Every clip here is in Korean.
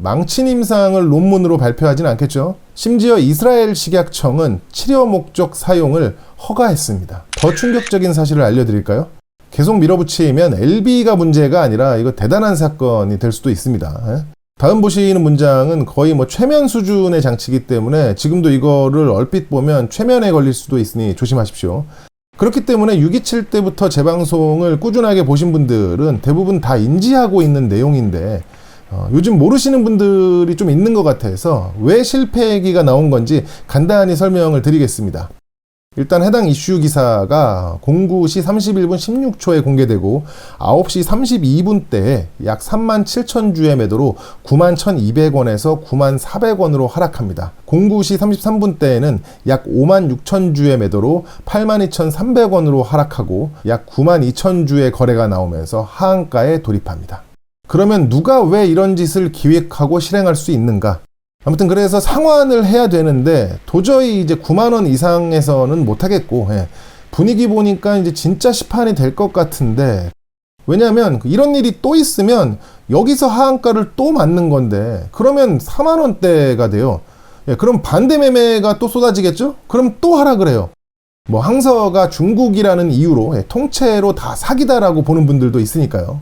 망친 임상을 논문으로 발표하진 않겠죠. 심지어 이스라엘 식약청은 치료 목적 사용을 허가했습니다. 더 충격적인 사실을 알려드릴까요? 계속 밀어붙이면 LB가 문제가 아니라 이거 대단한 사건이 될 수도 있습니다. 다음 보시는 문장은 거의 최면 수준의 장치이기 때문에 지금도 이거를 얼핏 보면 최면에 걸릴 수도 있으니 조심하십시오. 그렇기 때문에 6.27 때부터 제 방송을 꾸준하게 보신 분들은 대부분 다 인지하고 있는 내용인데 요즘 모르시는 분들이 좀 있는 것 같아서 왜 실패 얘기가 나온 건지 간단히 설명을 드리겠습니다. 일단 해당 이슈 기사가 09시 31분 16초에 공개되고 9시 32분대에 약 37,000주의 매도로 91,200원에서 94,000원으로 하락합니다. 09시 33분대에는 약 56,000주의 매도로 82,300원으로 하락하고 약 92,000주의 거래가 나오면서 하한가에 돌입합니다. 그러면 누가 왜 이런 짓을 기획하고 실행할 수 있는가? 아무튼 그래서 상환을 해야 되는데 도저히 이제 9만원 이상에서는 못하겠고, 분위기 보니까 이제 진짜 시판이 될 것 같은데, 왜냐하면 이런 일이 또 있으면 여기서 하한가를 또 맞는 건데 그러면 4만원대가 돼요. 그럼 반대 매매가 또 쏟아지겠죠? 그럼 또 하락을 해요. 항서가 중국이라는 이유로 통째로 다 사기다라고 보는 분들도 있으니까요.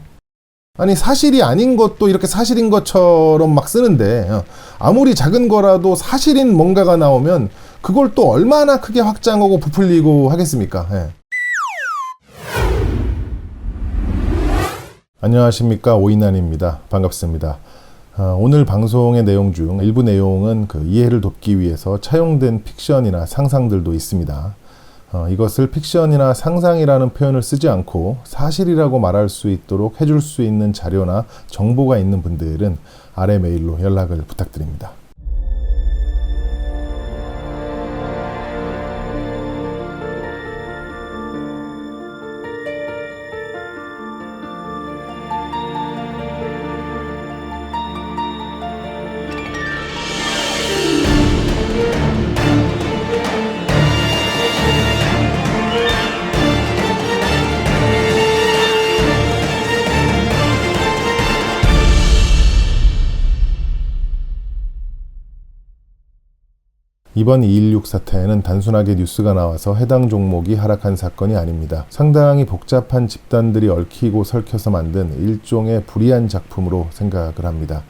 아니 사실이 아닌 것도 이렇게 사실인 것처럼 막 쓰는데 아무리 작은 거라도 사실인 뭔가가 나오면 그걸 또 얼마나 크게 확장하고 부풀리고 하겠습니까? 안녕하십니까, 오인환입니다. 반갑습니다. 오늘 방송의 내용 중 일부 내용은 이해를 돕기 위해서 차용된 픽션이나 상상들도 있습니다. 이것을 픽션이나 상상이라는 표현을 쓰지 않고 사실이라고 말할 수 있도록 해줄 수 있는 자료나 정보가 있는 분들은 아래 메일로 연락을 부탁드립니다. 이번 2.16 사태는 단순하게 뉴스가 나와서 해당 종목이 하락한 사건이 아닙니다. 상당히 복잡한 집단들이 얽히고 설켜서 만든 일종의 불이한 작품으로 생각을 합니다.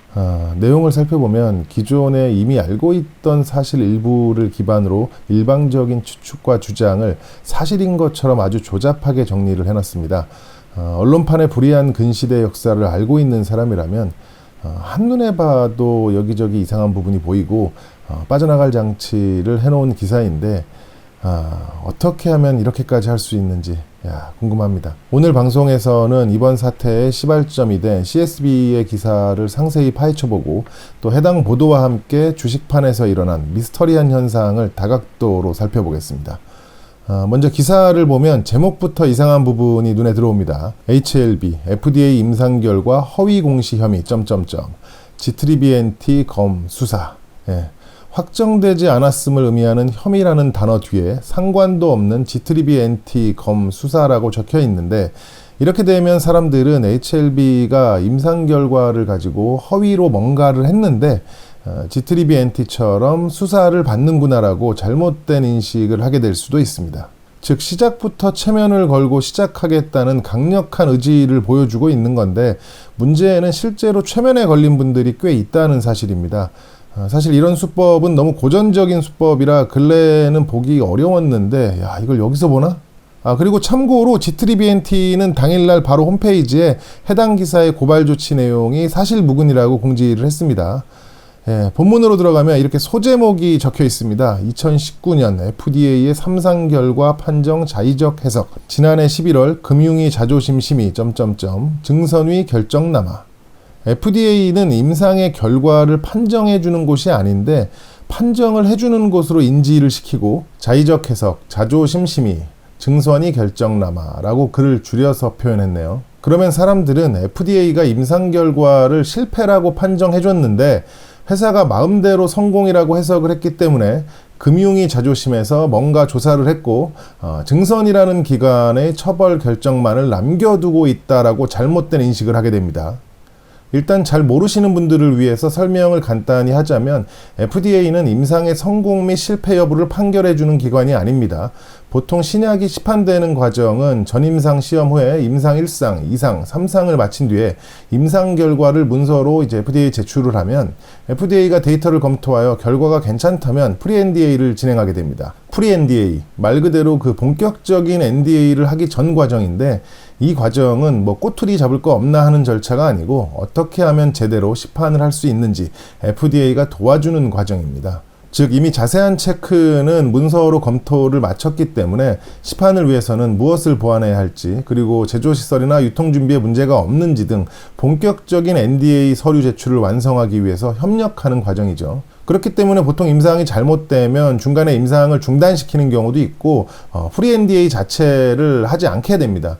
내용을 살펴보면 기존에 이미 알고 있던 사실 일부를 기반으로 일방적인 추측과 주장을 사실인 것처럼 아주 조잡하게 정리를 해놨습니다. 언론판의 불이한 근시대 역사를 알고 있는 사람이라면 한눈에 봐도 여기저기 이상한 부분이 보이고 빠져나갈 장치를 해놓은 기사인데 어떻게 하면 이렇게까지 할 수 있는지 궁금합니다. 오늘 방송에서는 이번 사태의 시발점이 된 CSB의 기사를 상세히 파헤쳐보고 또 해당 보도와 함께 주식판에서 일어난 미스터리한 현상을 다각도로 살펴보겠습니다. 먼저 기사를 보면 제목부터 이상한 부분이 눈에 들어옵니다. HLB, FDA 임상 결과 허위 공시 혐의, G-BNT 검 수사. 확정되지 않았음을 의미하는 혐의라는 단어 뒤에 상관도 없는 G-BNT 검 수사라고 적혀 있는데, 이렇게 되면 사람들은 HLB가 임상 결과를 가지고 허위로 뭔가를 했는데 G-BNT처럼 수사를 받는구나라고 잘못된 인식을 하게 될 수도 있습니다. 즉 시작부터 체면을 걸고 시작하겠다는 강력한 의지를 보여주고 있는 건데, 문제는 실제로 체면에 걸린 분들이 꽤 있다는 사실입니다. 사실 이런 수법은 너무 고전적인 수법이라 근래에는 보기 어려웠는데 이걸 여기서 보나? 그리고 참고로 G-BNT는 당일날 바로 홈페이지에 해당 기사의 고발 조치 내용이 사실무근이라고 공지를 했습니다. 본문으로 들어가면 이렇게 소제목이 적혀 있습니다. 2019년 FDA의 3상 결과 판정 자의적 해석. 지난해 11월 금융위 자조심 심의... 증선위 결정남아. FDA는 임상의 결과를 판정해주는 곳이 아닌데 판정을 해주는 곳으로 인지를 시키고 자의적 해석, 자조심 심의, 증선위 결정남아라고 글을 줄여서 표현했네요. 그러면 사람들은 FDA가 임상 결과를 실패라고 판정해줬는데 회사가 마음대로 성공이라고 해석을 했기 때문에 금융위 자조심에서 뭔가 조사를 했고 증선이라는 기관의 처벌 결정만을 남겨두고 있다라고 잘못된 인식을 하게 됩니다. 일단 잘 모르시는 분들을 위해서 설명을 간단히 하자면 FDA는 임상의 성공 및 실패 여부를 판결해주는 기관이 아닙니다. 보통 신약이 시판되는 과정은 전임상 시험 후에 임상 1상, 2상, 3상을 마친 뒤에 임상 결과를 문서로 이제 FDA에 제출을 하면 FDA가 데이터를 검토하여 결과가 괜찮다면 프리-NDA를 진행하게 됩니다. 프리-NDA, 말 그대로 그 본격적인 NDA를 하기 전 과정인데 이 과정은 뭐 꼬투리 잡을 거 없나 하는 절차가 아니고 어떻게 하면 제대로 시판을 할 수 있는지 FDA가 도와주는 과정입니다. 즉 이미 자세한 체크는 문서로 검토를 마쳤기 때문에 시판을 위해서는 무엇을 보완해야 할지 그리고 제조시설이나 유통준비에 문제가 없는지 등 본격적인 NDA 서류 제출을 완성하기 위해서 협력하는 과정이죠. 그렇기 때문에 보통 임상이 잘못되면 중간에 임상을 중단시키는 경우도 있고 프리-NDA 자체를 하지 않게 됩니다.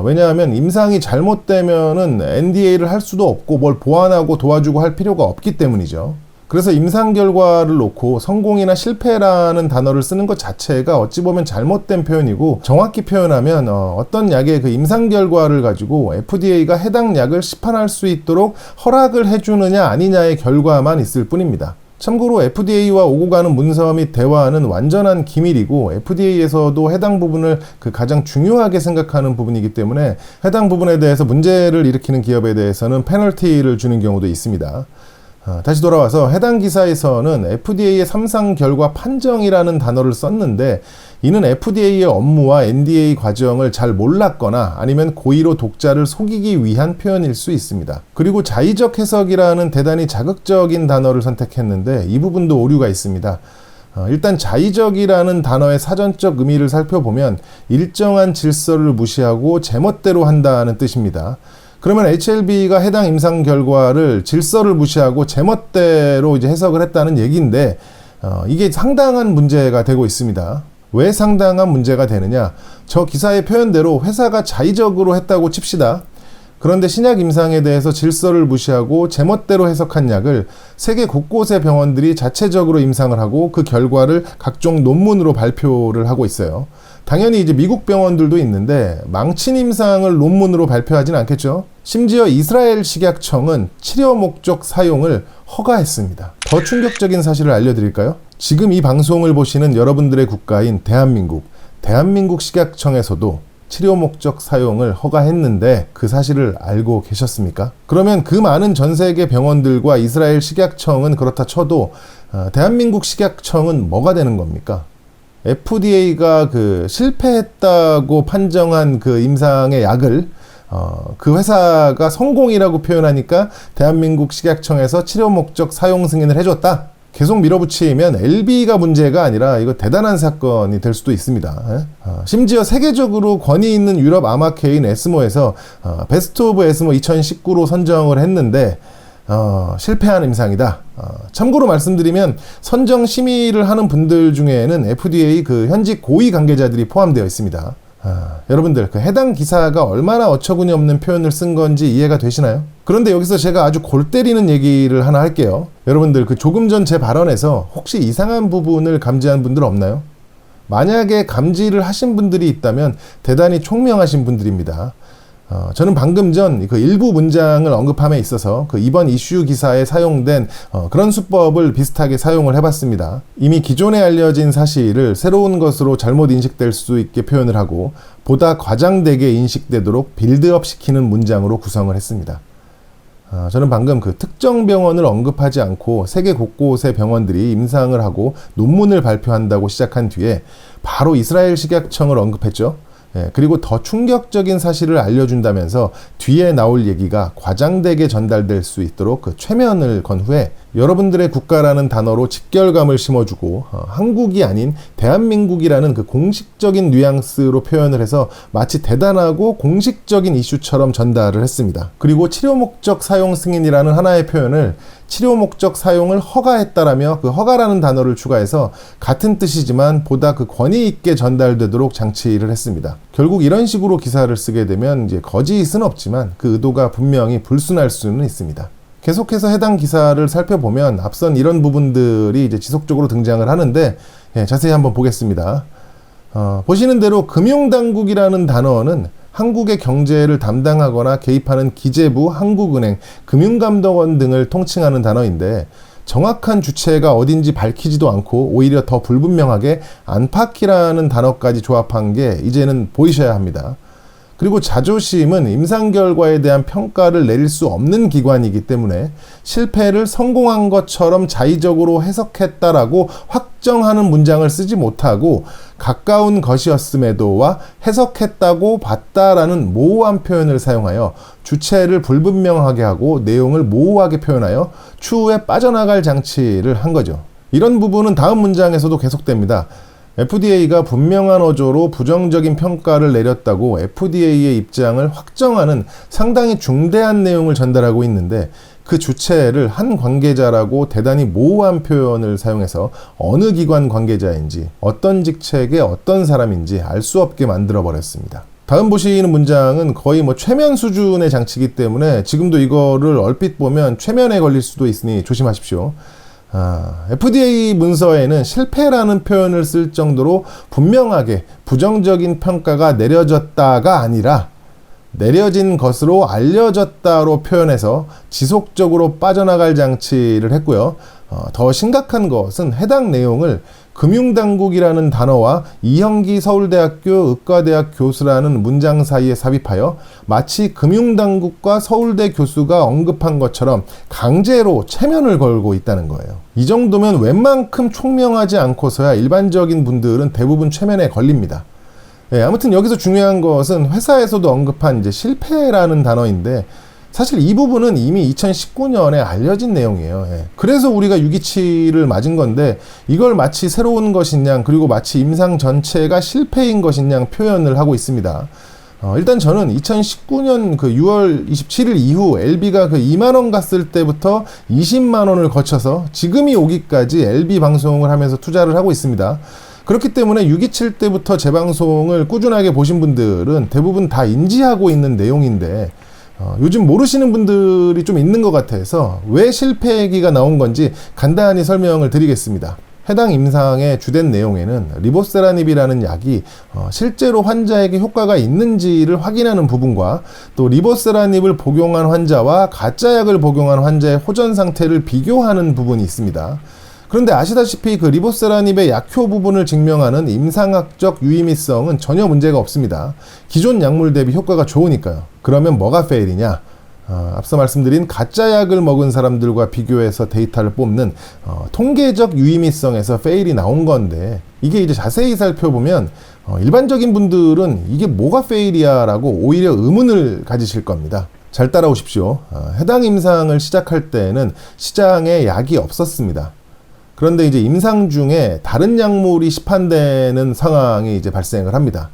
왜냐하면 임상이 잘못되면은 NDA를 할 수도 없고 뭘 보완하고 도와주고 할 필요가 없기 때문이죠. 그래서 임상 결과를 놓고 성공이나 실패라는 단어를 쓰는 것 자체가 어찌 보면 잘못된 표현이고 정확히 표현하면 어떤 약의 그 임상 결과를 가지고 FDA가 해당 약을 시판할 수 있도록 허락을 해주느냐 아니냐의 결과만 있을 뿐입니다. 참고로 FDA와 오고 가는 문서 및 대화는 완전한 기밀이고 FDA에서도 해당 부분을 그 가장 중요하게 생각하는 부분이기 때문에 해당 부분에 대해서 문제를 일으키는 기업에 대해서는 페널티를 주는 경우도 있습니다. 다시 돌아와서 해당 기사에서는 FDA의 3상 결과 판정이라는 단어를 썼는데 이는 FDA의 업무와 NDA 과정을 잘 몰랐거나 아니면 고의로 독자를 속이기 위한 표현일 수 있습니다. 그리고 자의적 해석이라는 대단히 자극적인 단어를 선택했는데 이 부분도 오류가 있습니다. 일단 자의적이라는 단어의 사전적 의미를 살펴보면 일정한 질서를 무시하고 제멋대로 한다는 뜻입니다. 그러면 HLB가 해당 임상 결과를 질서를 무시하고 제멋대로 이제 해석을 했다는 얘기인데 이게 상당한 문제가 되고 있습니다. 왜 상당한 문제가 되느냐? 저 기사의 표현대로 회사가 자의적으로 했다고 칩시다. 그런데 신약 임상에 대해서 질서를 무시하고 제멋대로 해석한 약을 세계 곳곳의 병원들이 자체적으로 임상을 하고 그 결과를 각종 논문으로 발표를 하고 있어요. 당연히 이제 미국 병원들도 있는데 망친 임상을 논문으로 발표하진 않겠죠. 심지어 이스라엘 식약청은 치료 목적 사용을 허가했습니다. 더 충격적인 사실을 알려드릴까요? 지금 이 방송을 보시는 여러분들의 국가인 대한민국 식약청에서도 치료 목적 사용을 허가했는데 그 사실을 알고 계셨습니까? 그러면 그 많은 전 세계 병원들과 이스라엘 식약청은 그렇다 쳐도 대한민국 식약청은 뭐가 되는 겁니까? FDA가 그 실패했다고 판정한 그 임상의 약을 그 회사가 성공이라고 표현하니까 대한민국 식약청에서 치료 목적 사용 승인을 해줬다? 계속 밀어붙이면 LB가 문제가 아니라 이거 대단한 사건이 될 수도 있습니다. 심지어 세계적으로 권위 있는 유럽 암학회인 에스모에서 베스트 오브 에스모 2019로 선정을 했는데 실패한 임상이다. 참고로 말씀드리면 선정 심의를 하는 분들 중에는 FDA 그 현직 고위 관계자들이 포함되어 있습니다. 여러분들 그 해당 기사가 얼마나 어처구니 없는 표현을 쓴 건지 이해가 되시나요? 그런데 여기서 제가 아주 골 때리는 얘기를 하나 할게요. 여러분들 그 조금 전 제 발언에서 혹시 이상한 부분을 감지한 분들 없나요? 만약에 감지를 하신 분들이 있다면 대단히 총명하신 분들입니다. 저는 방금 전 그 일부 문장을 언급함에 있어서 그 이번 이슈 기사에 사용된 그런 수법을 비슷하게 사용을 해봤습니다. 이미 기존에 알려진 사실을 새로운 것으로 잘못 인식될 수 있게 표현을 하고 보다 과장되게 인식되도록 빌드업 시키는 문장으로 구성을 했습니다. 저는 방금 그 특정 병원을 언급하지 않고 세계 곳곳의 병원들이 임상을 하고 논문을 발표한다고 시작한 뒤에 바로 이스라엘 식약청을 언급했죠. 그리고 더 충격적인 사실을 알려준다면서 뒤에 나올 얘기가 과장되게 전달될 수 있도록 그 최면을 건 후에 여러분들의 국가라는 단어로 직결감을 심어주고 한국이 아닌 대한민국이라는 그 공식적인 뉘앙스로 표현을 해서 마치 대단하고 공식적인 이슈처럼 전달을 했습니다. 그리고 치료 목적 사용 승인이라는 하나의 표현을 치료 목적 사용을 허가했다라며 그 허가라는 단어를 추가해서 같은 뜻이지만 보다 그 권위 있게 전달되도록 장치를 했습니다. 결국 이런 식으로 기사를 쓰게 되면 이제 거짓은 없지만 그 의도가 분명히 불순할 수는 있습니다. 계속해서 해당 기사를 살펴보면 앞선 이런 부분들이 이제 지속적으로 등장을 하는데 자세히 한번 보겠습니다. 보시는 대로 금융당국이라는 단어는 한국의 경제를 담당하거나 개입하는 기재부, 한국은행, 금융감독원 등을 통칭하는 단어인데 정확한 주체가 어딘지 밝히지도 않고 오히려 더 불분명하게 안팎이라는 단어까지 조합한 게 이제는 보이셔야 합니다. 그리고 자조심은 임상 결과에 대한 평가를 내릴 수 없는 기관이기 때문에 실패를 성공한 것처럼 자의적으로 해석했다라고 확정하는 문장을 쓰지 못하고 가까운 것이었음에도와 해석했다고 봤다라는 모호한 표현을 사용하여 주체를 불분명하게 하고 내용을 모호하게 표현하여 추후에 빠져나갈 장치를 한 거죠. 이런 부분은 다음 문장에서도 계속됩니다. FDA가 분명한 어조로 부정적인 평가를 내렸다고 FDA의 입장을 확정하는 상당히 중대한 내용을 전달하고 있는데 그 주체를 한 관계자라고 대단히 모호한 표현을 사용해서 어느 기관 관계자인지 어떤 직책의 어떤 사람인지 알 수 없게 만들어 버렸습니다. 다음 보시는 문장은 거의 최면 수준의 장치이기 때문에 지금도 이거를 얼핏 보면 최면에 걸릴 수도 있으니 조심하십시오. FDA 문서에는 실패라는 표현을 쓸 정도로 분명하게 부정적인 평가가 내려졌다가 아니라 내려진 것으로 알려졌다로 표현해서 지속적으로 빠져나갈 장치를 했고요. 더 심각한 것은 해당 내용을 금융당국이라는 단어와 이형기 서울대학교 의과대학 교수라는 문장 사이에 삽입하여 마치 금융당국과 서울대 교수가 언급한 것처럼 강제로 체면을 걸고 있다는 거예요. 이 정도면 웬만큼 총명하지 않고서야 일반적인 분들은 대부분 체면에 걸립니다. 아무튼 여기서 중요한 것은 회사에서도 언급한 이제 실패라는 단어인데 사실 이 부분은 이미 2019년에 알려진 내용이에요. 그래서 우리가 627을 맞은 건데 이걸 마치 새로운 것인 그리고 마치 임상 전체가 실패인 것인 표현을 하고 있습니다. 일단 저는 2019년 6월 27일 이후 LB가 2만원 갔을 때부터 20만원을 거쳐서 지금이 오기까지 LB 방송을 하면서 투자를 하고 있습니다. 그렇기 때문에 627 때부터 제 방송을 꾸준하게 보신 분들은 대부분 다 인지하고 있는 내용인데 요즘 모르시는 분들이 좀 있는 것 같아서 왜 실패 얘기가 나온 건지 간단히 설명을 드리겠습니다. 해당 임상의 주된 내용에는 리보세라닙이라는 약이 실제로 환자에게 효과가 있는지를 확인하는 부분과 또 리보세라닙을 복용한 환자와 가짜 약을 복용한 환자의 호전 상태를 비교하는 부분이 있습니다. 그런데 아시다시피 리보세라닙의 약효 부분을 증명하는 임상학적 유의미성은 전혀 문제가 없습니다. 기존 약물 대비 효과가 좋으니까요. 그러면 뭐가 페일이냐? 앞서 말씀드린 가짜 약을 먹은 사람들과 비교해서 데이터를 뽑는 통계적 유의미성에서 페일이 나온 건데 이게 이제 자세히 살펴보면 일반적인 분들은 이게 뭐가 페일이야 라고 오히려 의문을 가지실 겁니다. 잘 따라오십시오. 해당 임상을 시작할 때는 시장에 약이 없었습니다. 그런데 이제 임상 중에 다른 약물이 시판되는 상황이 이제 발생을 합니다.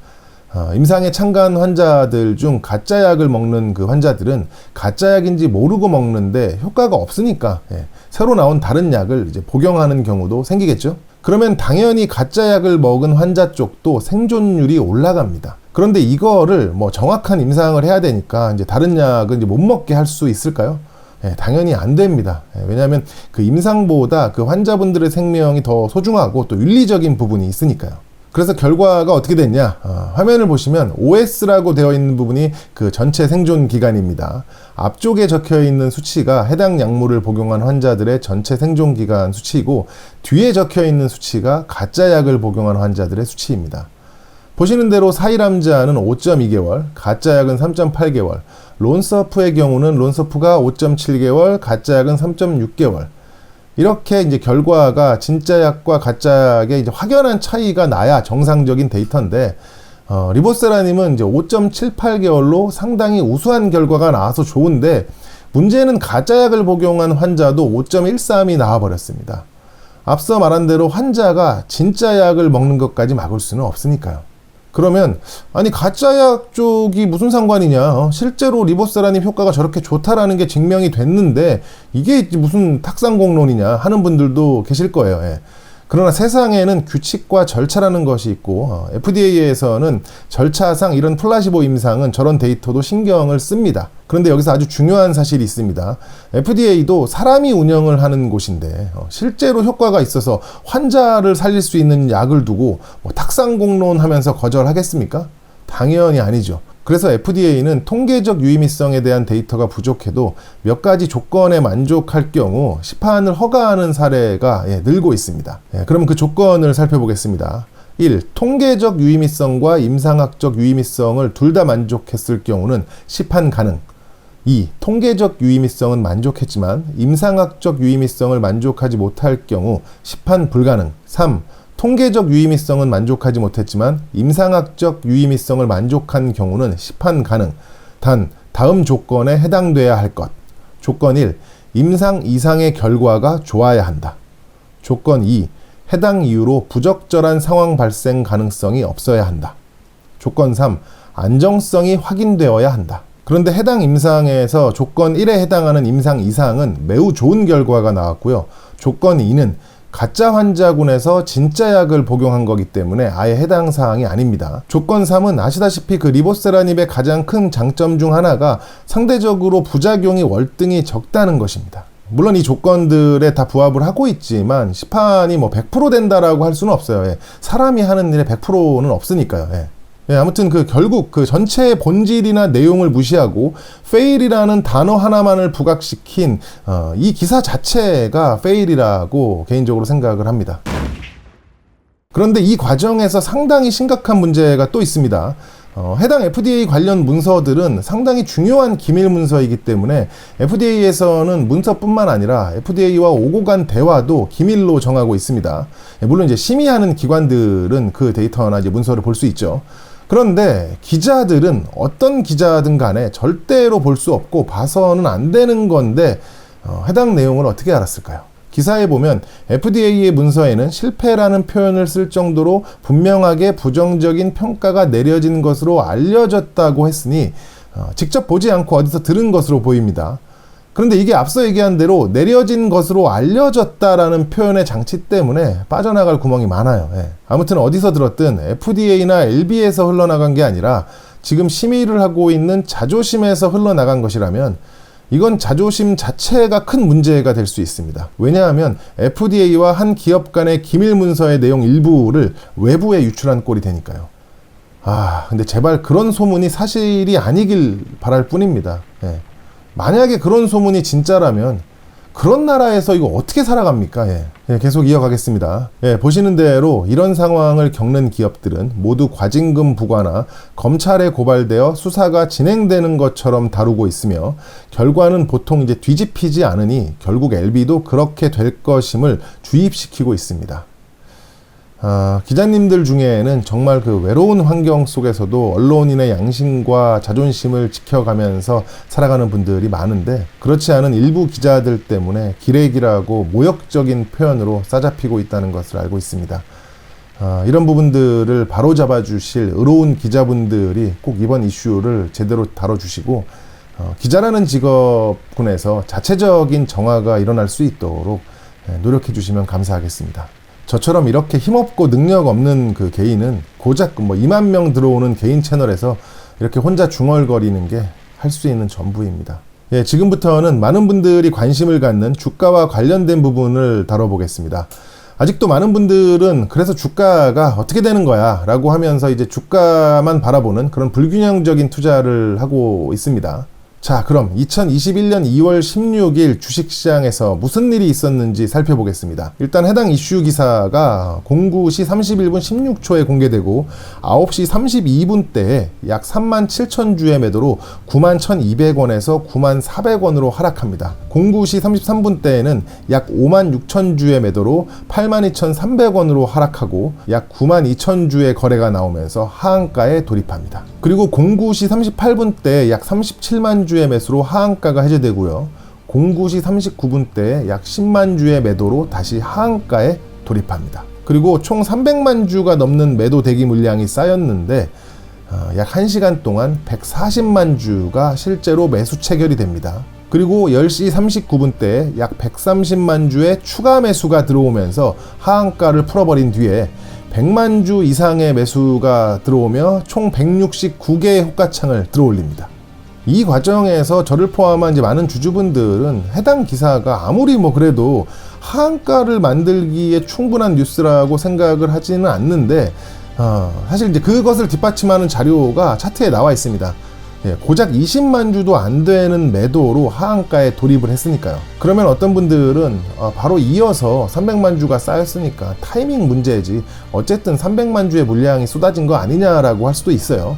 임상에 참가한 환자들 중 가짜 약을 먹는 그 환자들은 가짜 약인지 모르고 먹는데 효과가 없으니까 새로 나온 다른 약을 이제 복용하는 경우도 생기겠죠. 그러면 당연히 가짜 약을 먹은 환자 쪽도 생존율이 올라갑니다. 그런데 이거를 정확한 임상을 해야 되니까 이제 다른 약은 이제 못 먹게 할 수 있을까요? 당연히 안 됩니다. 왜냐하면 그 임상보다 그 환자분들의 생명이 더 소중하고 또 윤리적인 부분이 있으니까요. 그래서 결과가 어떻게 됐냐? 화면을 보시면 OS라고 되어 있는 부분이 그 전체 생존 기간입니다. 앞쪽에 적혀 있는 수치가 해당 약물을 복용한 환자들의 전체 생존 기간 수치이고 뒤에 적혀 있는 수치가 가짜 약을 복용한 환자들의 수치입니다. 보시는 대로 사이람자는 5.2개월, 가짜 약은 3.8개월, 론서프의 경우는 론서프가 5.7개월, 가짜 약은 3.6개월. 이렇게 이제 결과가 진짜 약과 가짜 약의 이제 확연한 차이가 나야 정상적인 데이터인데, 리보세라님은 이제 5.78개월로 상당히 우수한 결과가 나와서 좋은데, 문제는 가짜 약을 복용한 환자도 5.13이 나와버렸습니다. 앞서 말한 대로 환자가 진짜 약을 먹는 것까지 막을 수는 없으니까요. 그러면 아니 가짜 약 쪽이 무슨 상관이냐? 실제로 리보세라닙 효과가 저렇게 좋다라는 게 증명이 됐는데 이게 무슨 탁상공론이냐 하는 분들도 계실 거예요. 그러나 세상에는 규칙과 절차라는 것이 있고 FDA에서는 절차상 이런 플라시보 임상은 저런 데이터도 신경을 씁니다. 그런데 여기서 아주 중요한 사실이 있습니다. FDA도 사람이 운영을 하는 곳인데 실제로 효과가 있어서 환자를 살릴 수 있는 약을 두고 탁상공론 하면서 거절하겠습니까? 당연히 아니죠. 그래서 FDA는 통계적 유의미성에 대한 데이터가 부족해도 몇 가지 조건에 만족할 경우 시판을 허가하는 사례가 늘고 있습니다. 그럼 그 조건을 살펴보겠습니다. 1. 통계적 유의미성과 임상학적 유의미성을 둘 다 만족했을 경우는 시판 가능. 2. 통계적 유의미성은 만족했지만 임상학적 유의미성을 만족하지 못할 경우 시판 불가능. 3. 통계적 유의미성은 만족하지 못했지만 임상학적 유의미성을 만족한 경우는 시판 가능. 단, 다음 조건에 해당돼야 할 것. 조건 1. 임상 이상의 결과가 좋아야 한다. 조건 2. 해당 이유로 부적절한 상황 발생 가능성이 없어야 한다. 조건 3. 안정성이 확인되어야 한다. 그런데 해당 임상에서 조건 1에 해당하는 임상 이상은 매우 좋은 결과가 나왔고요. 조건 2는 가짜 환자군에서 진짜 약을 복용한 거기 때문에 아예 해당 사항이 아닙니다. 조건 3은 아시다시피 그 리보세라닙의 가장 큰 장점 중 하나가 상대적으로 부작용이 월등히 적다는 것입니다. 물론 이 조건들에 다 부합을 하고 있지만 시판이 100% 된다라고 할 수는 없어요. 사람이 하는 일에 100%는 없으니까요. 아무튼 결국 전체의 본질이나 내용을 무시하고 fail이라는 단어 하나만을 부각시킨 이 기사 자체가 fail이라고 개인적으로 생각을 합니다. 그런데 이 과정에서 상당히 심각한 문제가 또 있습니다. 해당 FDA 관련 문서들은 상당히 중요한 기밀 문서이기 때문에 FDA에서는 문서뿐만 아니라 FDA와 오고 간 대화도 기밀로 정하고 있습니다. 물론 이제 심의하는 기관들은 그 데이터나 이제 문서를 볼 수 있죠. 그런데 기자들은 어떤 기자든 간에 절대로 볼 수 없고 봐서는 안 되는 건데 해당 내용을 어떻게 알았을까요? 기사에 보면 FDA의 문서에는 실패라는 표현을 쓸 정도로 분명하게 부정적인 평가가 내려진 것으로 알려졌다고 했으니 직접 보지 않고 어디서 들은 것으로 보입니다. 그런데 이게 앞서 얘기한 대로 내려진 것으로 알려졌다라는 표현의 장치 때문에 빠져나갈 구멍이 많아요. 아무튼 어디서 들었든 FDA나 LB에서 흘러나간 게 아니라 지금 심의를 하고 있는 자조심에서 흘러나간 것이라면 이건 자조심 자체가 큰 문제가 될 수 있습니다. 왜냐하면 FDA와 한 기업 간의 기밀 문서의 내용 일부를 외부에 유출한 꼴이 되니까요. 근데 제발 그런 소문이 사실이 아니길 바랄 뿐입니다. 만약에 그런 소문이 진짜라면 그런 나라에서 이거 어떻게 살아갑니까? 계속 이어가겠습니다. 보시는 대로 이런 상황을 겪는 기업들은 모두 과징금 부과나 검찰에 고발되어 수사가 진행되는 것처럼 다루고 있으며 결과는 보통 이제 뒤집히지 않으니 결국 LB도 그렇게 될 것임을 주입시키고 있습니다. 기자님들 중에는 정말 그 외로운 환경 속에서도 언론인의 양심과 자존심을 지켜가면서 살아가는 분들이 많은데 그렇지 않은 일부 기자들 때문에 기레기라고 모욕적인 표현으로 싸잡히고 있다는 것을 알고 있습니다. 이런 부분들을 바로잡아 주실 의로운 기자분들이 꼭 이번 이슈를 제대로 다뤄주시고 기자라는 직업군에서 자체적인 정화가 일어날 수 있도록 노력해 주시면 감사하겠습니다. 저처럼 이렇게 힘없고 능력 없는 그 개인은 고작 2만 명 들어오는 개인 채널에서 이렇게 혼자 중얼거리는 게 할 수 있는 전부입니다. 지금부터는 많은 분들이 관심을 갖는 주가와 관련된 부분을 다뤄보겠습니다. 아직도 많은 분들은 그래서 주가가 어떻게 되는 거야 라고 하면서 이제 주가만 바라보는 그런 불균형적인 투자를 하고 있습니다. 자, 그럼 2021년 2월 16일 주식시장에서 무슨 일이 있었는지 살펴보겠습니다. 일단 해당 이슈 기사가 09시 31분 16초에 공개되고 9시 32분대에 약 37,000주의 매도로 91,200원에서 94,000원으로 하락합니다. 09시 33분대에는 약 56,000주의 매도로 82,300원으로 하락하고 약 92,000주의 거래가 나오면서 하한가에 돌입합니다. 그리고 09시 38분대에 약 37만 주의 매수로 하한가가 해제되고요. 09시 39분대에 약 10만 주의 매도로 다시 하한가에 돌입합니다. 그리고 총 300만 주가 넘는 매도 대기 물량이 쌓였는데 약 1시간 동안 140만 주가 실제로 매수 체결이 됩니다. 그리고 10시 39분대에 약 130만 주의 추가 매수가 들어오면서 하한가를 풀어버린 뒤에 100만 주 이상의 매수가 들어오며 총 169개의 호가창을 들어올립니다. 이 과정에서 저를 포함한 이제 많은 주주분들은 해당 기사가 아무리 그래도 하한가를 만들기에 충분한 뉴스라고 생각을 하지는 않는데 사실 이제 그것을 뒷받침하는 자료가 차트에 나와 있습니다. 고작 20만 주도 안 되는 매도로 하한가에 돌입을 했으니까요. 그러면 어떤 분들은 바로 이어서 300만 주가 쌓였으니까 타이밍 문제지, 어쨌든 300만 주의 물량이 쏟아진 거 아니냐라고 할 수도 있어요.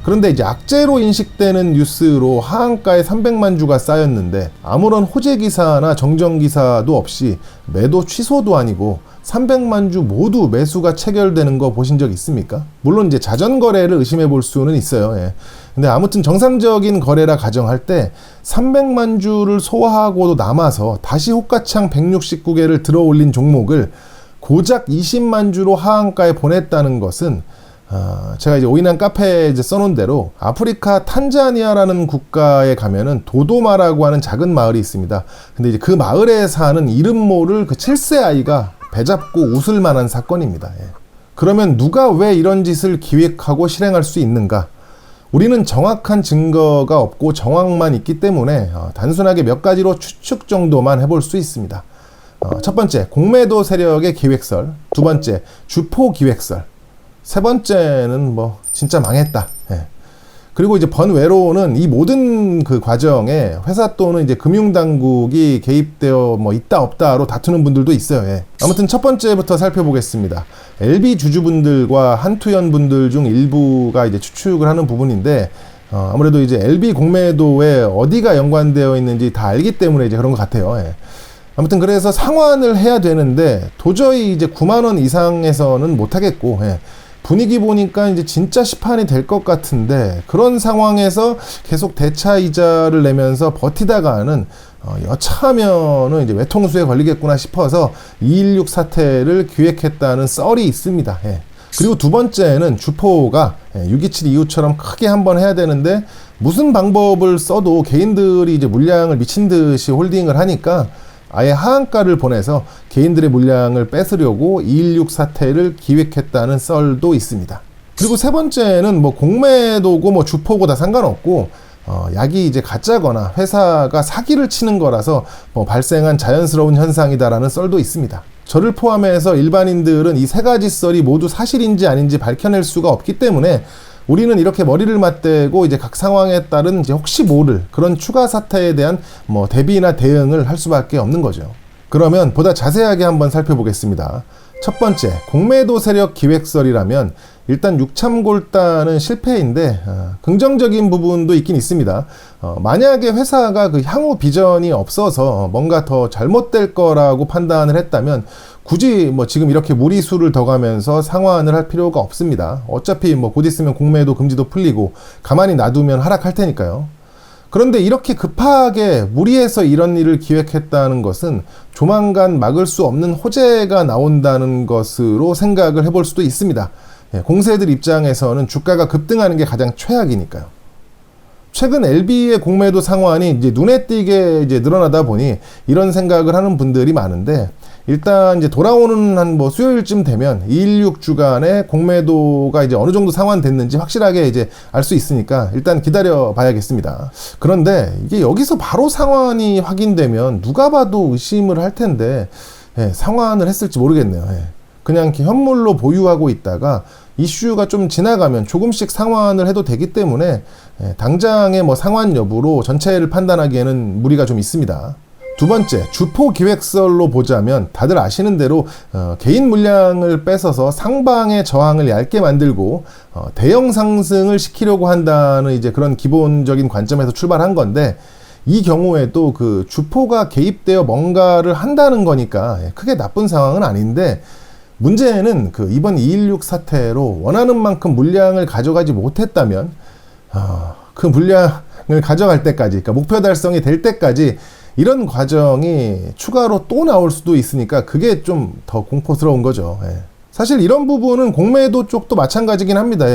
그런데 이제 악재로 인식되는 뉴스로 하한가에 300만 주가 쌓였는데 아무런 호재 기사나 정정 기사도 없이 매도 취소도 아니고 300만 주 모두 매수가 체결되는 거 보신 적 있습니까? 물론 이제 자전 거래를 의심해 볼 수는 있어요. 근데 아무튼 정상적인 거래라 가정할 때 300만 주를 소화하고도 남아서 다시 호가창 169개를 들어 올린 종목을 고작 20만 주로 하한가에 보냈다는 것은 제가 이제 오인한 카페에 이제 써놓은 대로 아프리카 탄자니아라는 국가에 가면은 도도마라고 하는 작은 마을이 있습니다. 근데 이제 그 마을에 사는 이름 모를 그 7세 아이가 배 잡고 웃을 만한 사건입니다. 그러면 누가 왜 이런 짓을 기획하고 실행할 수 있는가? 우리는 정확한 증거가 없고 정황만 있기 때문에 단순하게 몇 가지로 추측 정도만 해볼 수 있습니다. 첫 번째, 공매도 세력의 기획설. 두 번째, 주포 기획설. 세 번째는 뭐 진짜 망했다. 그리고 이제 번외로는 이 모든 그 과정에 회사 또는 이제 금융당국이 개입되어 뭐 있다 없다로 다투는 분들도 있어요. 아무튼 첫 번째부터 살펴보겠습니다. LB 주주분들과 한투현 분들 중 일부가 이제 추측을 하는 부분인데, 아무래도 이제 LB 공매도에 어디가 연관되어 있는지 다 알기 때문에 이제 그런 것 같아요. 아무튼 그래서 상환을 해야 되는데 도저히 이제 9만 원 이상에서는 못 하겠고, 분위기 보니까 이제 진짜 시판이 될 것 같은데, 그런 상황에서 계속 대차 이자를 내면서 버티다가는 여차하면은 이제 외통수에 걸리겠구나 싶어서 216 사태를 기획했다는 썰이 있습니다. 그리고 두 번째는 주포가 627 이후처럼 크게 한번 해야 되는데 무슨 방법을 써도 개인들이 이제 물량을 미친 듯이 홀딩을 하니까 아예 하한가를 보내서 개인들의 물량을 뺏으려고 216 사태를 기획했다는 썰도 있습니다. 그리고 세 번째는 뭐 공매도고 뭐 주포고 다 상관없고 약이 이제 가짜거나 회사가 사기를 치는 거라서 뭐 발생한 자연스러운 현상이다라는 썰도 있습니다. 저를 포함해서 일반인들은 이 세 가지 썰이 모두 사실인지 아닌지 밝혀낼 수가 없기 때문에 우리는 이렇게 머리를 맞대고 이제 각 상황에 따른 이제 혹시 모를 그런 추가 사태에 대한 뭐 대비나 대응을 할 수밖에 없는 거죠. 그러면 보다 자세하게 한번 살펴보겠습니다. 첫 번째, 공매도 세력 기획설이라면 일단 육참골단은 실패인데 긍정적인 부분도 있긴 있습니다. 만약에 회사가 그 향후 비전이 없어서 뭔가 더 잘못될 거라고 판단을 했다면 굳이 뭐 지금 이렇게 무리수를 더 가면서 상환을 할 필요가 없습니다. 어차피 뭐 곧 있으면 공매도 금지도 풀리고 가만히 놔두면 하락할 테니까요. 그런데 이렇게 급하게 무리해서 이런 일을 기획했다는 것은 조만간 막을 수 없는 호재가 나온다는 것으로 생각을 해볼 수도 있습니다. 공세들 입장에서는 주가가 급등하는 게 가장 최악이니까요. 최근 LB의 공매도 상환이 이제 눈에 띄게 이제 늘어나다 보니 이런 생각을 하는 분들이 많은데, 일단 이제 돌아오는 한 뭐 수요일쯤 되면 216 주간에 공매도가 이제 어느 정도 상환됐는지 확실하게 이제 알 수 있으니까 일단 기다려 봐야겠습니다. 그런데 이게 여기서 바로 상환이 확인되면 누가 봐도 의심을 할 텐데 상환을 했을지 모르겠네요. 그냥 이렇게 현물로 보유하고 있다가 이슈가 좀 지나가면 조금씩 상환을 해도 되기 때문에 당장의 뭐 상환 여부로 전체를 판단하기에는 무리가 좀 있습니다. 두 번째, 주포 기획설로 보자면 다들 아시는 대로 개인 물량을 뺏어서 상방의 저항을 얇게 만들고 대형 상승을 시키려고 한다는 이제 그런 기본적인 관점에서 출발한 건데, 이 경우에도 그 주포가 개입되어 뭔가를 한다는 거니까 크게 나쁜 상황은 아닌데, 문제는 그 이번 216 사태로 원하는 만큼 물량을 가져가지 못했다면 그 물량을 가져갈 때까지, 그러니까 목표 달성이 될 때까지 이런 과정이 추가로 또 나올 수도 있으니까 그게 좀 더 공포스러운 거죠. 사실 이런 부분은 공매도 쪽도 마찬가지긴 합니다.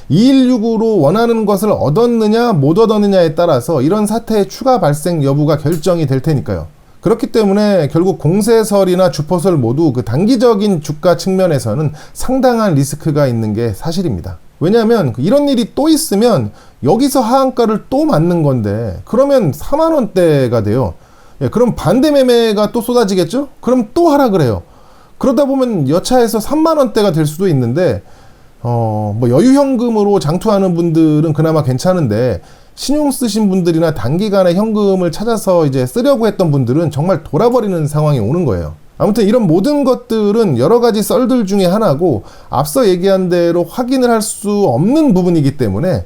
216으로 원하는 것을 얻었느냐 못 얻었느냐에 따라서 이런 사태의 추가 발생 여부가 결정이 될 테니까요. 그렇기 때문에 결국 공세설이나 주포설 모두 그 단기적인 주가 측면에서는 상당한 리스크가 있는 게 사실입니다. 왜냐하면 이런 일이 또 있으면 여기서 하한가를 또 맞는 건데, 그러면 4만 원대가 돼요. 그럼 반대 매매가 또 쏟아지겠죠? 그럼 또 하락을 해요. 그러다 보면 여차해서 3만 원대가 될 수도 있는데 뭐 여유현금으로 장투하는 분들은 그나마 괜찮은데 신용 쓰신 분들이나 단기간에 현금을 찾아서 이제 쓰려고 했던 분들은 정말 돌아버리는 상황이 오는 거예요. 아무튼 이런 모든 것들은 여러 가지 썰들 중에 하나고 앞서 얘기한 대로 확인을 할 수 없는 부분이기 때문에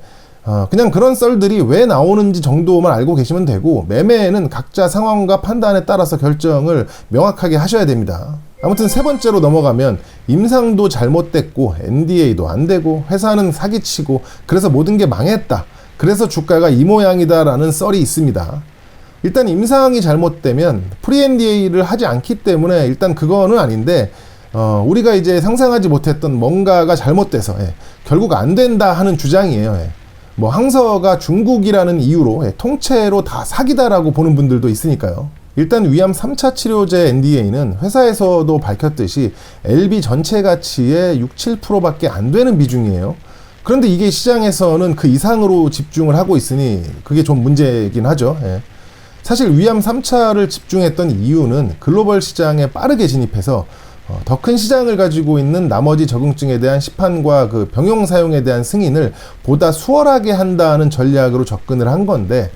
그냥 그런 썰들이 왜 나오는지 정도만 알고 계시면 되고, 매매는 각자 상황과 판단에 따라서 결정을 명확하게 하셔야 됩니다. 아무튼 세 번째로 넘어가면 임상도 잘못됐고 NDA도 안 되고 회사는 사기치고 그래서 모든 게 망했다, 그래서 주가가 이 모양이다 라는 썰이 있습니다. 일단 임상이 잘못되면 프리 NDA를 하지 않기 때문에 일단 그거는 아닌데, 우리가 이제 상상하지 못했던 뭔가가 잘못돼서 결국 안 된다 하는 주장이에요. 뭐 항서가 중국이라는 이유로 통째로 다 사기다라고 보는 분들도 있으니까요. 일단 위암 3차 치료제 NDA는 회사에서도 밝혔듯이 LB 전체 가치의 6-7%밖에 안 되는 비중이에요. 그런데 이게 시장에서는 그 이상으로 집중을 하고 있으니 그게 좀 문제이긴 하죠. 사실 위암 3차를 집중했던 이유는 글로벌 시장에 빠르게 진입해서 더 큰 시장을 가지고 있는 나머지 적응증에 대한 시판과 그 병용 사용에 대한 승인을 보다 수월하게 한다는 전략으로 접근을 한 건데,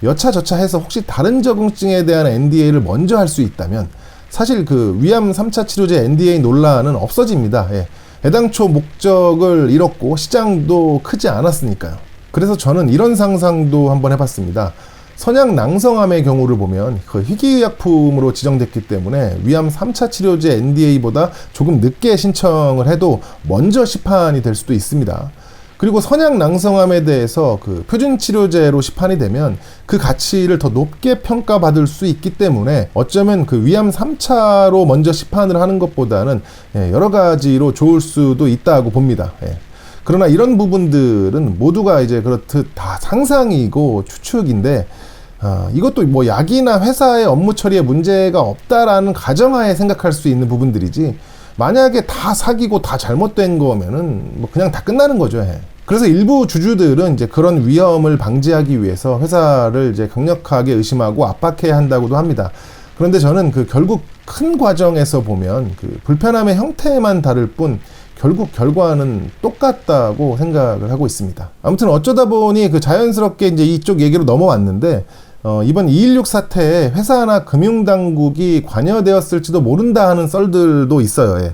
여차저차 해서 혹시 다른 적응증에 대한 NDA를 먼저 할 수 있다면 사실 그 위암 3차 치료제 NDA 논란은 없어집니다. 애당초 목적을 잃었고 시장도 크지 않았으니까요. 그래서 저는 이런 상상도 한번 해봤습니다. 선약 낭성암의 경우를 보면 그 희귀의약품으로 지정됐기 때문에 위암 3차 치료제 NDA보다 조금 늦게 신청을 해도 먼저 시판이 될 수도 있습니다. 그리고 선약 낭성암에 대해서 그 표준 치료제로 시판이 되면 그 가치를 더 높게 평가받을 수 있기 때문에 어쩌면 그 위암 3차로 먼저 시판을 하는 것보다는 여러 가지로 좋을 수도 있다고 봅니다. 그러나 이런 부분들은 모두가 이제 그렇듯 다 상상이고 추측인데, 이것도 뭐 약이나 회사의 업무 처리에 문제가 없다라는 가정하에 생각할 수 있는 부분들이지, 만약에 다 사기고 다 잘못된 거면은 뭐 그냥 다 끝나는 거죠. 그래서 일부 주주들은 이제 그런 위험을 방지하기 위해서 회사를 이제 강력하게 의심하고 압박해야 한다고도 합니다. 그런데 저는 그 결국 큰 과정에서 보면 그 불편함의 형태만 다를 뿐 결국 결과는 똑같다고 생각을 하고 있습니다. 아무튼 어쩌다 보니 그 자연스럽게 이제 이쪽 얘기로 넘어왔는데, 이번 2.16 사태에 회사나 금융당국이 관여되었을지도 모른다 하는 썰들도 있어요.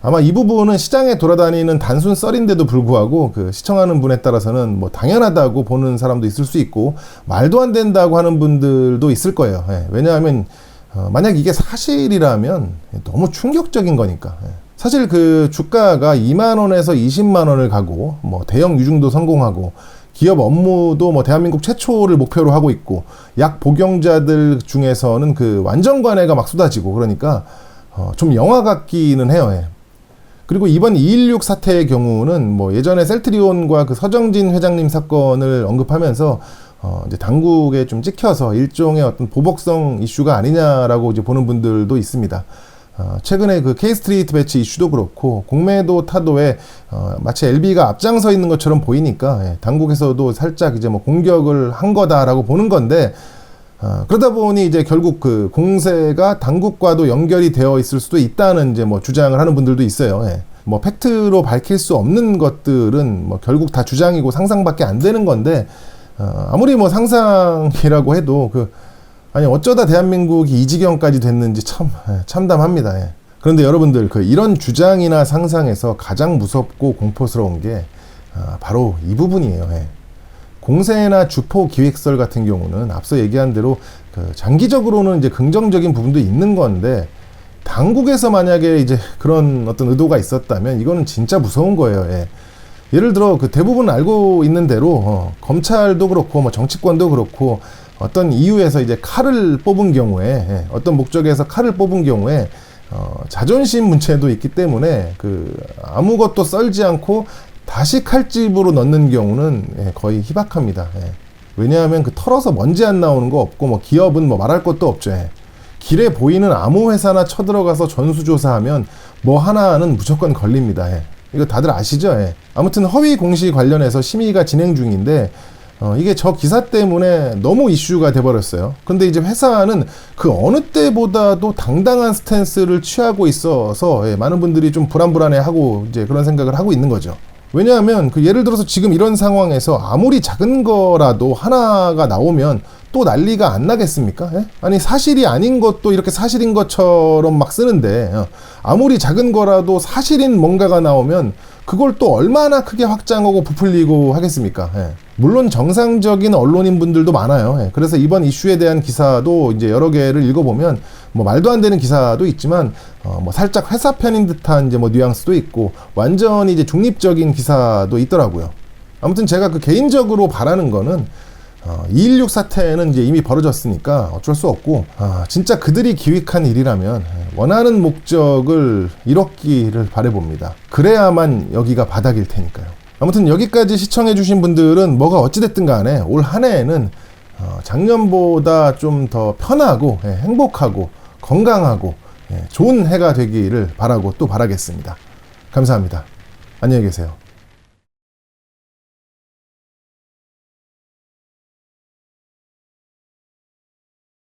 아마 이 부분은 시장에 돌아다니는 단순 썰인데도 불구하고 그 시청하는 분에 따라서는 뭐 당연하다고 보는 사람도 있을 수 있고 말도 안 된다고 하는 분들도 있을 거예요. 왜냐하면 만약 이게 사실이라면 너무 충격적인 거니까. 사실 그 주가가 2만 원에서 20만 원을 가고 뭐 대형 유증도 성공하고 기업 업무도 뭐 대한민국 최초를 목표로 하고 있고 약 복용자들 중에서는 그 완전 관해가 막 쏟아지고 그러니까 좀 영화 같기는 해요. 그리고 이번 2.16 사태의 경우는 뭐 예전에 셀트리온과 그 서정진 회장님 사건을 언급하면서 이제 당국에 좀 찍혀서 일종의 어떤 보복성 이슈가 아니냐라고 이제 보는 분들도 있습니다. 최근에 그 K-스트리트 배치 이슈도 그렇고 공매도 타도에 마치 LB가 앞장서 있는 것처럼 보이니까 당국에서도 살짝 이제 뭐 공격을 한 거다라고 보는 건데, 그러다 보니 이제 결국 그 공세가 당국과도 연결이 되어 있을 수도 있다는 이제 뭐 주장을 하는 분들도 있어요. 뭐 팩트로 밝힐 수 없는 것들은 뭐 결국 다 주장이고 상상밖에 안 되는 건데, 아무리 뭐 상상이라고 해도 아니 어쩌다 대한민국이 이 지경까지 됐는지 참 참담합니다. 그런데 여러분들 이런 주장이나 상상에서 가장 무섭고 공포스러운 게 바로 이 부분이에요. 공세나 주포 기획설 같은 경우는 앞서 얘기한 대로 장기적으로는 이제 긍정적인 부분도 있는 건데, 당국에서 만약에 이제 그런 어떤 의도가 있었다면 이거는 진짜 무서운 거예요. 예를 들어 대부분 알고 있는 대로 검찰도 그렇고 뭐 정치권도 그렇고 어떤 이유에서 이제 칼을 뽑은 경우에 어떤 목적에서 칼을 뽑은 경우에 자존심 문제도 있기 때문에 아무것도 썰지 않고 다시 칼집으로 넣는 경우는 거의 희박합니다. 왜냐하면 털어서 먼지 안 나오는 거 없고 뭐 기업은 뭐 말할 것도 없죠. 길에 보이는 아무 회사나 쳐들어가서 전수조사하면 뭐 하나는 무조건 걸립니다. 이거 다들 아시죠? 아무튼 허위 공시 관련해서 심의가 진행 중인데 이게 저 기사 때문에 너무 이슈가 돼버렸어요. 근데 이제 회사는 그 어느 때보다도 당당한 스탠스를 취하고 있어서 많은 분들이 좀 불안불안해하고 이제 그런 생각을 하고 있는 거죠. 왜냐하면 예를 들어서 지금 이런 상황에서 아무리 작은 거라도 하나가 나오면 또 난리가 안 나겠습니까? 예? 아니 사실이 아닌 것도 이렇게 사실인 것처럼 막 쓰는데 아무리 작은 거라도 사실인 뭔가가 나오면 그걸 또 얼마나 크게 확장하고 부풀리고 하겠습니까? 예. 물론 정상적인 언론인 분들도 많아요. 예. 그래서 이번 이슈에 대한 기사도 이제 여러 개를 읽어보면 뭐 말도 안 되는 기사도 있지만 뭐 살짝 회사 편인 듯한 이제 뭐 뉘앙스도 있고 완전히 이제 중립적인 기사도 있더라고요. 아무튼 제가 개인적으로 바라는 거는 2.16 사태는 이제 이미 벌어졌으니까 어쩔 수 없고 진짜 그들이 기획한 일이라면 원하는 목적을 이뤘기를 바라봅니다. 그래야만 여기가 바닥일 테니까요. 아무튼 여기까지 시청해주신 분들은 뭐가 어찌됐든 간에 올 한 해에는 작년보다 좀 더 편하고 행복하고 건강하고 좋은 해가 되기를 바라고 또 바라겠습니다. 감사합니다. 안녕히 계세요.